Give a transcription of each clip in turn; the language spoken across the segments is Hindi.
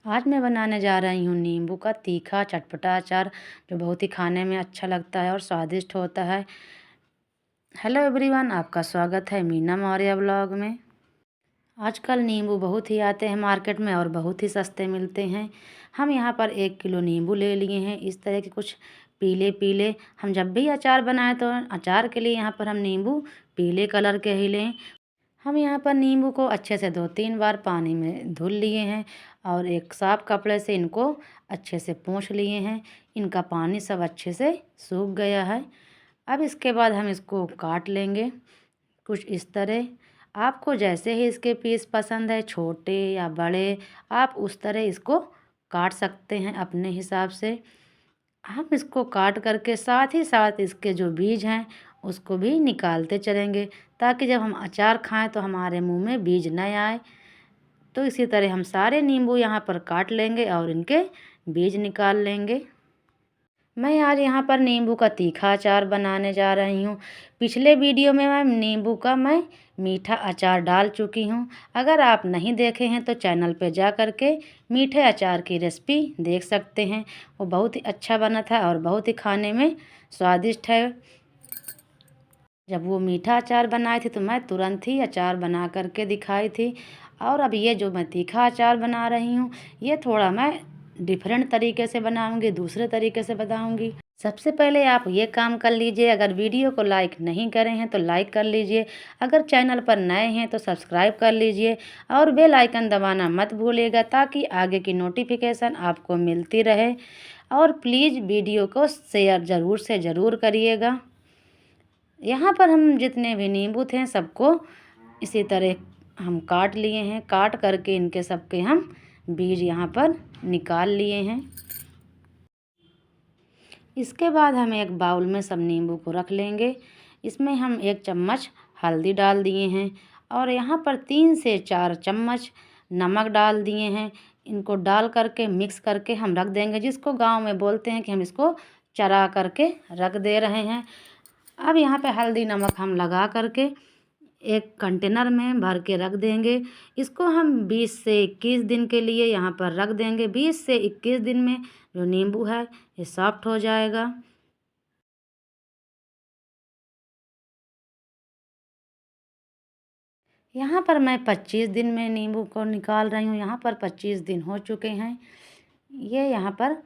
आज मैं बनाने जा रही हूँ नींबू का तीखा चटपटा अचार जो बहुत ही खाने में अच्छा लगता है और स्वादिष्ट होता है। हेलो एवरीवन, आपका स्वागत है मीना मौर्य ब्लॉग में। आजकल नींबू बहुत ही आते हैं मार्केट में और बहुत ही सस्ते मिलते हैं। हम यहाँ पर 1 किलो नींबू ले लिए हैं। इस तरह के कुछ पीले पीले, हम जब भी अचार बनाएं तो अचार के लिए यहाँ पर हम नींबू पीले कलर के ही लें। हम यहाँ पर नींबू को अच्छे से 2-3 बार पानी में धुल लिए हैं और एक साफ़ कपड़े से इनको अच्छे से पोंछ लिए हैं। इनका पानी सब अच्छे से सूख गया है। अब इसके बाद हम इसको काट लेंगे कुछ इस तरह। आपको जैसे ही इसके पीस पसंद है, छोटे या बड़े, आप उस तरह इसको काट सकते हैं अपने हिसाब से। हम इसको काट करके साथ ही साथ इसके जो बीज हैं उसको भी निकालते चलेंगे, ताकि जब हम अचार खाएं तो हमारे मुंह में बीज न आए। तो इसी तरह हम सारे नींबू यहाँ पर काट लेंगे और इनके बीज निकाल लेंगे। मैं आज यहाँ पर नींबू का तीखा अचार बनाने जा रही हूँ। पिछले वीडियो में मैं नींबू का मीठा अचार डाल चुकी हूँ। अगर आप नहीं देखे हैं तो चैनल पे जा कर के मीठे अचार की रेसिपी देख सकते हैं। वो बहुत ही अच्छा बना था और बहुत ही खाने में स्वादिष्ट है। जब वो मीठा अचार बनाए थे तो मैं तुरंत ही अचार बना करके दिखाई थी। और अब ये जो मैं तीखा अचार बना रही हूँ, ये थोड़ा मैं डिफरेंट तरीके से बनाऊँगी, दूसरे तरीके से बताऊँगी। सबसे पहले आप ये काम कर लीजिए, अगर वीडियो को लाइक नहीं करे हैं तो लाइक कर लीजिए। अगर चैनल पर नए हैं तो सब्सक्राइब कर लीजिए और बेल आइकन दबाना मत भूलिएगा, ताकि आगे की नोटिफिकेशन आपको मिलती रहे। और प्लीज़ वीडियो को शेयर ज़रूर से ज़रूर करिएगा। यहाँ पर हम जितने भी नींबू थे सबको इसी तरह हम काट लिए हैं। काट करके इनके सबके हम बीज यहाँ पर निकाल लिए हैं। इसके बाद हम एक बाउल में सब नींबू को रख लेंगे। इसमें हम 1 चम्मच हल्दी डाल दिए हैं और यहाँ पर 3 से 4 चम्मच नमक डाल दिए हैं। इनको डाल करके मिक्स करके हम रख देंगे, जिसको गांव में बोलते हैं कि हम इसको चरा करके रख दे रहे हैं। अब यहाँ पे हल्दी नमक हम लगा करके एक कंटेनर में भर के रख देंगे। इसको हम 20 से 21 दिन के लिए यहाँ पर रख देंगे। 20 से 21 दिन में जो नींबू है ये सॉफ्ट हो जाएगा। यहाँ पर मैं 25 दिन में नींबू को निकाल रही हूँ। यहाँ पर 25 दिन हो चुके हैं। ये यहाँ पर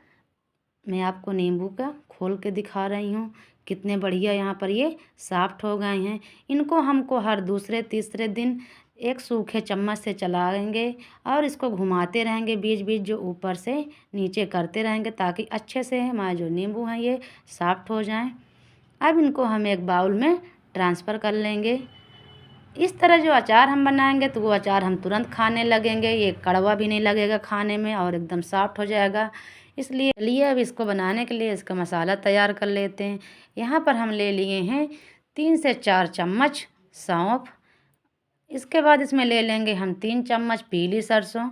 मैं आपको नींबू का खोल के दिखा रही हूँ, कितने बढ़िया यहाँ पर ये सॉफ्ट हो गए हैं। इनको हमको हर दूसरे तीसरे दिन एक सूखे चम्मच से चलाएंगे और इसको घुमाते रहेंगे, बीच बीच जो ऊपर से नीचे करते रहेंगे, ताकि अच्छे से हमारे जो नींबू हैं ये सॉफ्ट हो जाएं। अब इनको हम एक बाउल में ट्रांसफ़र कर लेंगे। इस तरह जो अचार हम बनाएंगे तो वो अचार हम तुरंत खाने लगेंगे। ये कड़वा भी नहीं लगेगा खाने में और एकदम सॉफ्ट हो जाएगा। इसलिए चलिए अब इसको बनाने के लिए इसका मसाला तैयार कर लेते हैं। यहाँ पर हम ले लिए हैं 3 से 4 चम्मच सौंफ। इसके बाद इसमें ले लेंगे हम 3 चम्मच पीली सरसों।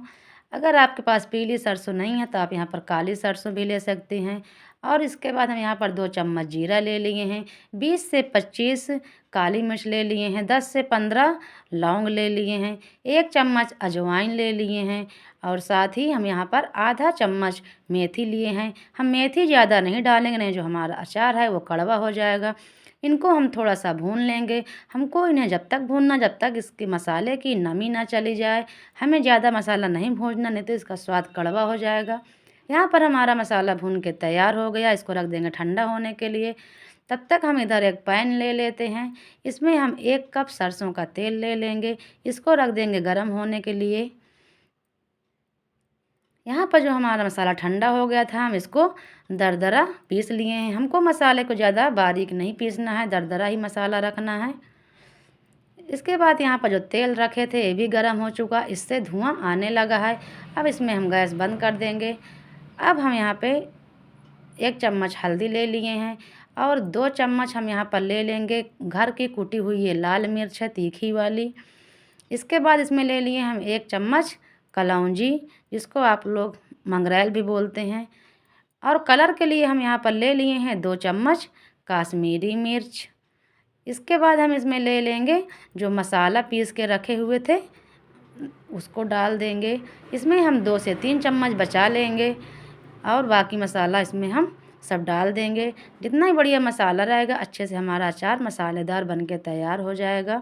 अगर आपके पास पीली सरसों नहीं है तो आप यहाँ पर काली सरसों भी ले सकते हैं। और इसके बाद हम यहाँ पर 2 चम्मच जीरा ले लिए हैं, 20 से 25 काली मिर्च ले लिए हैं, 10 से 15 लौंग ले लिए हैं, 1 चम्मच अजवाइन ले लिए हैं और साथ ही हम यहाँ पर आधा चम्मच मेथी लिए हैं। हम मेथी ज़्यादा नहीं डालेंगे, नहीं जो हमारा अचार है वो कड़वा हो जाएगा। इनको हम थोड़ा सा भून लेंगे। हमको इन्हें जब तक भूनना जब तक इसके मसाले की नमी ना चली जाए। हमें ज़्यादा मसाला नहीं भूनना, नहीं तो इसका स्वाद कड़वा हो जाएगा। यहाँ पर हमारा मसाला भून के तैयार हो गया। इसको रख देंगे ठंडा होने के लिए। तब तक हम इधर एक पैन ले लेते हैं। इसमें हम 1 कप सरसों का तेल ले लेंगे। इसको रख देंगे गर्म होने के लिए। यहाँ पर जो हमारा मसाला ठंडा हो गया था, हम इसको दरदरा पीस लिए हैं। हमको मसाले को ज़्यादा बारीक नहीं पीसना है, दरदरा ही मसाला रखना है। इसके बाद यहाँ पर जो तेल रखे थे ये भी गर्म हो चुका, इससे धुआं आने लगा है। अब इसमें हम गैस बंद कर देंगे। अब हम यहाँ पे 1 चम्मच हल्दी ले लिए हैं और 2 चम्मच हम यहाँ पर ले लेंगे घर की कुटी हुई ये लाल मिर्च है, तीखी वाली। इसके बाद इसमें ले लिए हम 1 चम्मच कलौंजी, जिसको आप लोग मंगरेल भी बोलते हैं। और कलर के लिए हम यहाँ पर ले लिए हैं 2 चम्मच काश्मीरी मिर्च। इसके बाद हम इसमें ले लेंगे जो मसाला पीस के रखे हुए थे उसको डाल देंगे। इसमें हम 2 से 3 चम्मच बचा लेंगे और बाकी मसाला इसमें हम सब डाल देंगे। जितना ही बढ़िया मसाला रहेगा अच्छे से हमारा अचार मसालेदार बन के तैयार हो जाएगा।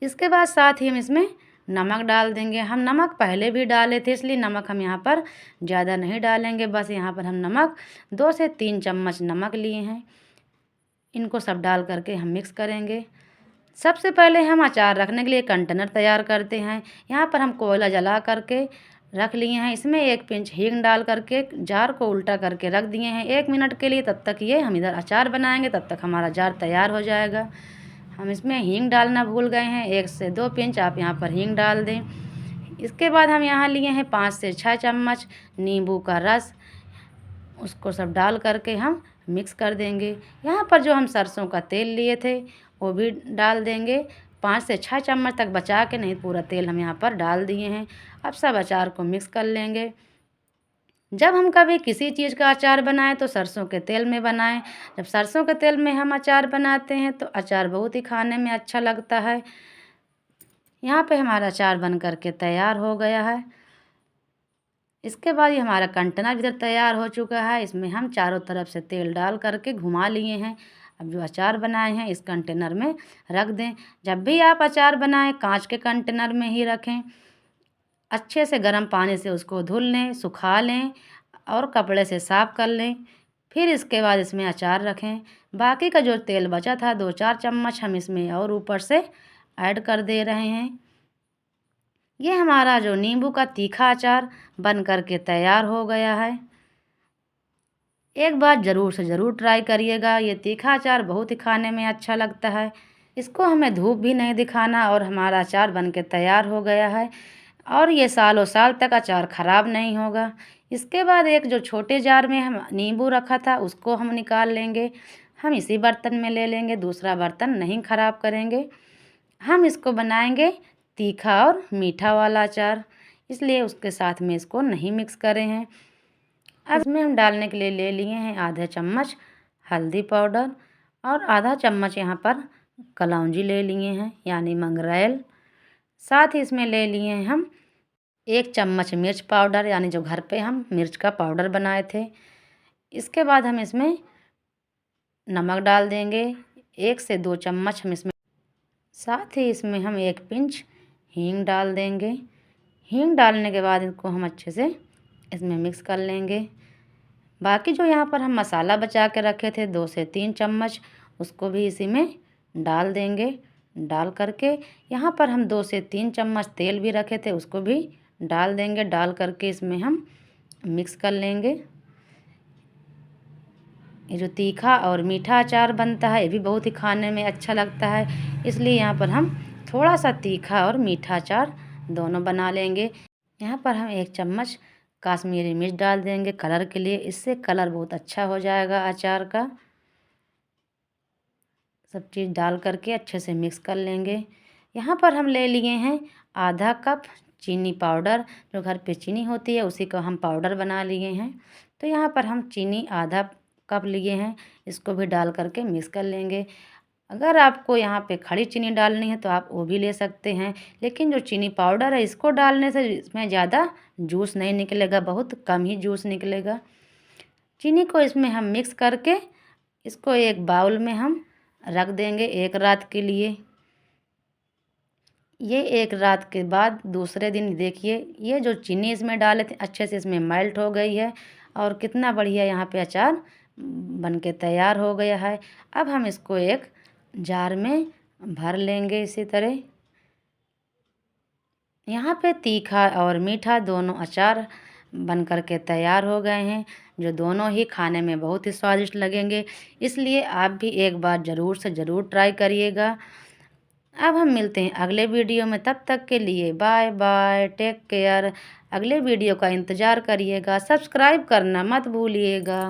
इसके बाद साथ ही हम इसमें नमक डाल देंगे। हम नमक पहले भी डाले थे, इसलिए नमक हम यहाँ पर ज़्यादा नहीं डालेंगे। बस यहाँ पर हम नमक 2 से 3 चम्मच नमक लिए हैं। इनको सब डाल करके हम मिक्स करेंगे। सबसे पहले हम अचार रखने के लिए कंटेनर तैयार करते हैं। यहाँ पर हम कोयला जला करके रख लिए हैं। इसमें 1 पिंच हींग डाल करके जार को उल्टा करके रख दिए हैं 1 मिनट के लिए। तब तक ये हम इधर अचार बनाएंगे, तब तक हमारा जार तैयार हो जाएगा। हम इसमें हींग डालना भूल गए हैं, 1 से 2 पिंच आप यहाँ पर हींग डाल दें। इसके बाद हम यहाँ लिए हैं 5 से 6 चम्मच नींबू का रस। उसको सब डाल करके हम मिक्स कर देंगे। यहाँ पर जो हम सरसों का तेल लिए थे वो भी डाल देंगे। 5 से 6 चम्मच तक बचा के, नहीं पूरा तेल हम यहाँ पर डाल दिए हैं। अब सब अचार को मिक्स कर लेंगे। जब हम कभी किसी चीज़ का अचार बनाएं तो सरसों के तेल में बनाएं। जब सरसों के तेल में हम अचार बनाते हैं तो अचार बहुत ही खाने में अच्छा लगता है। यहाँ पे हमारा अचार बन करके तैयार हो गया है। इसके बाद ये हमारा कंटेनर इधर तैयार हो चुका है। इसमें हम चारों तरफ से तेल डाल करके घुमा लिए हैं। अब जो अचार बनाए हैं इस कंटेनर में रख दें। जब भी आप अचार बनाएं कांच के कंटेनर में ही रखें। अच्छे से गर्म पानी से उसको धुल लें, सुखा लें और कपड़े से साफ़ कर लें। फिर इसके बाद इसमें अचार रखें। बाकी का जो तेल बचा था 2-4 चम्मच हम इसमें और ऊपर से ऐड कर दे रहे हैं। ये हमारा जो नींबू का तीखा अचार बन करके तैयार हो गया है। एक बार ज़रूर से ज़रूर ट्राई करिएगा। ये तीखा अचार बहुत ही खाने में अच्छा लगता है। इसको हमें धूप भी नहीं दिखाना और हमारा अचार बन के तैयार हो गया है और ये सालों साल तक अचार ख़राब नहीं होगा। इसके बाद एक जो छोटे जार में हम नींबू रखा था उसको हम निकाल लेंगे। हम इसी बर्तन में ले लेंगे, दूसरा बर्तन नहीं ख़राब करेंगे। हम इसको बनाएंगे तीखा और मीठा वाला अचार, इसलिए उसके साथ में इसको नहीं मिक्स करे हैं। अब इसमें हम डालने के लिए ले लिए हैं आधा चम्मच हल्दी पाउडर और आधा चम्मच यहाँ पर कलौंजी ले लिए हैं यानी मंगरेल। साथ ही इसमें ले लिए हैं हम 1 चम्मच मिर्च पाउडर यानी जो घर पे हम मिर्च का पाउडर बनाए थे। इसके बाद हम इसमें नमक डाल देंगे 1 से 2 चम्मच हम इसमें। साथ ही इसमें हम 1 पिंच हींग डाल देंगे। हींग डालने के बाद इसको हम अच्छे से इसमें मिक्स कर लेंगे। बाकी जो यहाँ पर हम मसाला बचा के रखे थे 2 से 3 चम्मच उसको भी इसी में डाल देंगे। डाल करके यहाँ पर हम 2 से 3 चम्मच तेल भी रखे थे उसको भी डाल देंगे। डाल करके इसमें हम मिक्स कर लेंगे। ये जो तीखा और मीठा अचार बनता है ये भी बहुत ही खाने में अच्छा लगता है, इसलिए यहाँ पर हम थोड़ा सा तीखा और मीठा अचार दोनों बना लेंगे। यहाँ पर हम 1 चम्मच काश्मीरी मिर्च डाल देंगे कलर के लिए, इससे कलर बहुत अच्छा हो जाएगा अचार का। सब चीज़ डाल करके अच्छे से मिक्स कर लेंगे। यहाँ पर हम ले लिए हैं आधा कप चीनी पाउडर। जो घर पे चीनी होती है उसी का हम पाउडर बना लिए हैं। तो यहाँ पर हम चीनी आधा कप लिए हैं, इसको भी डाल करके मिक्स कर लेंगे। अगर आपको यहाँ पे खड़ी चीनी डालनी है तो आप वो भी ले सकते हैं, लेकिन जो चीनी पाउडर है इसको डालने से इसमें ज़्यादा जूस नहीं निकलेगा, बहुत कम ही जूस निकलेगा। चीनी को इसमें हम मिक्स करके इसको एक बाउल में हम रख देंगे 1 रात के लिए। ये 1 रात के बाद दूसरे दिन देखिए ये जो चीनी इसमें डाले थे अच्छे से इसमें मेल्ट हो गई है और कितना बढ़िया यहाँ पे अचार बन के तैयार हो गया है। अब हम इसको एक जार में भर लेंगे इसी तरह। यहाँ पे तीखा और मीठा दोनों अचार बन कर के तैयार हो गए हैं, जो दोनों ही खाने में बहुत ही स्वादिष्ट लगेंगे। इसलिए आप भी एक बार ज़रूर से ज़रूर ट्राई करिएगा। अब हम मिलते हैं अगले वीडियो में, तब तक के लिए बाय बाय, टेक केयर। अगले वीडियो का इंतज़ार करिएगा, सब्सक्राइब करना मत भूलिएगा।